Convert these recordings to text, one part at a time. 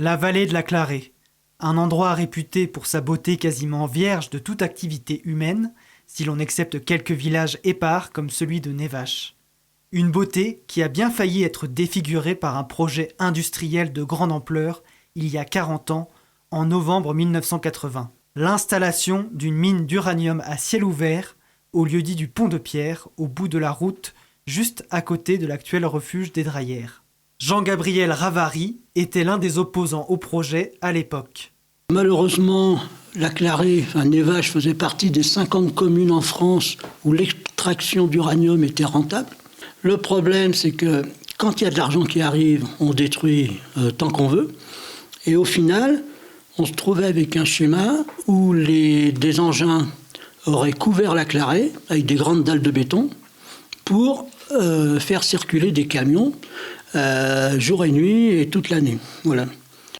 La vallée de la Clarée, un endroit réputé pour sa beauté quasiment vierge de toute activité humaine, si l'on accepte quelques villages épars comme celui de Névache. Une beauté qui a bien failli être défigurée par un projet industriel de grande ampleur il y a 40 ans, en novembre 1980. L'installation d'une mine d'uranium à ciel ouvert au lieu-dit du Pont de Pierre, au bout de la route, juste à côté de l'actuel refuge des Draillères. Jean-Gabriel Ravary était l'un des opposants au projet à l'époque. Malheureusement, la Clarée, Névache faisait partie des 50 communes en France où l'extraction d'uranium était rentable. Le problème, c'est que quand il y a de l'argent qui arrive, on détruit tant qu'on veut. Et au final, on se trouvait avec un schéma où des engins auraient couvert la Clarée avec des grandes dalles de béton pour faire circuler des camions jour et nuit et toute l'année. Voilà.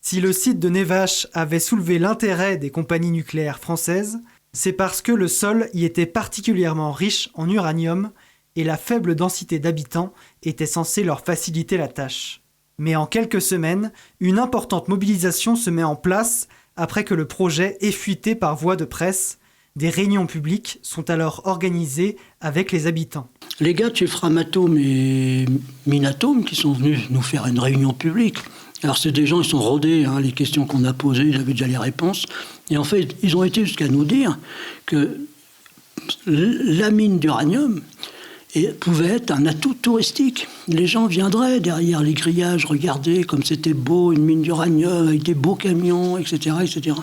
Si le site de Névache avait soulevé l'intérêt des compagnies nucléaires françaises, c'est parce que le sol y était particulièrement riche en uranium et la faible densité d'habitants était censée leur faciliter la tâche. Mais en quelques semaines, une importante mobilisation se met en place après que le projet ait fuité par voie de presse. Des réunions publiques sont alors organisées avec les habitants. Les gars de chez Framatome et Minatome qui sont venus nous faire une réunion publique. Alors c'est des gens, ils sont rodés, les questions qu'on a posées, ils avaient déjà les réponses. Et en fait, ils ont été jusqu'à nous dire que la mine d'uranium pouvait être un atout touristique. Les gens viendraient derrière les grillages, regarder comme c'était beau, une mine d'uranium avec des beaux camions, etc. etc.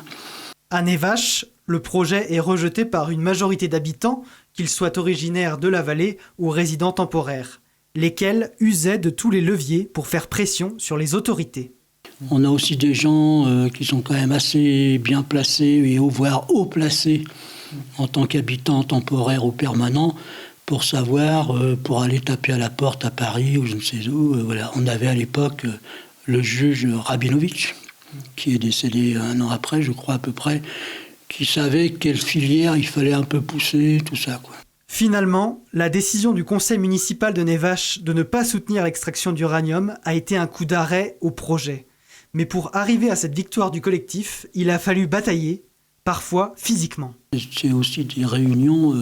À Névache, le projet est rejeté par une majorité d'habitants, qu'ils soient originaires de la vallée ou résidents temporaires, lesquels usaient de tous les leviers pour faire pression sur les autorités. On a aussi des gens qui sont quand même assez bien placés et voire haut placés en tant qu'habitants temporaires ou permanents pour savoir, pour aller taper à la porte à Paris ou je ne sais où. Voilà. On avait à l'époque le juge Rabinovitch, qui est décédé un an après, je crois à peu près, qui savait quelle filière il fallait un peu pousser, tout ça, quoi. Finalement, la décision du conseil municipal de Névache de ne pas soutenir l'extraction d'uranium a été un coup d'arrêt au projet. Mais pour arriver à cette victoire du collectif, il a fallu batailler, parfois physiquement. C'est aussi des réunions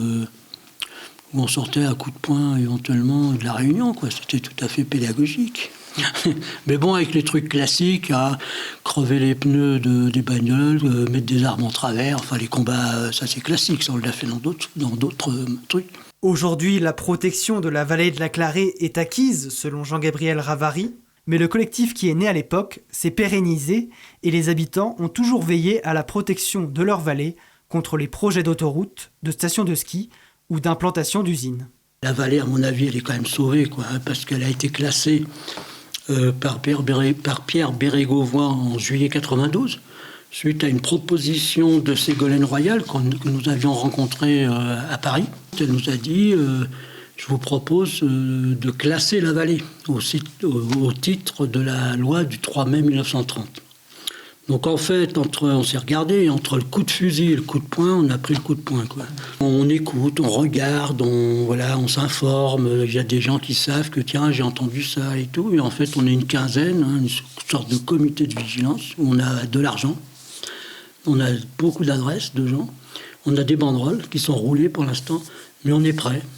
où on sortait à coups de poing éventuellement de la réunion, quoi. C'était tout à fait pédagogique. Mais bon, avec les trucs classiques, crever les pneus des bagnoles, mettre des armes en travers, les combats, ça c'est classique, ça on l'a fait dans d'autres trucs. Aujourd'hui, la protection de la vallée de la Clarée est acquise, selon Jean-Gabriel Ravary, mais le collectif qui est né à l'époque s'est pérennisé et les habitants ont toujours veillé à la protection de leur vallée contre les projets d'autoroutes, de stations de ski ou d'implantation d'usines. La vallée, à mon avis, elle est quand même sauvée, parce qu'elle a été classée par Pierre Bérégovoy en juillet 92, suite à une proposition de Ségolène Royal que nous avions rencontrée à Paris. Elle nous a dit je vous propose de classer la vallée au titre de la loi du 3 mai 1930. Donc en fait, on s'est regardé, entre le coup de fusil et le coup de poing, on a pris le coup de poing, quoi. On écoute, on regarde, on s'informe, il y a des gens qui savent que tiens, j'ai entendu ça et tout, et en fait on est une quinzaine, une sorte de comité de vigilance, où on a de l'argent, on a beaucoup d'adresses de gens, on a des banderoles qui sont roulées pour l'instant, mais on est prêt.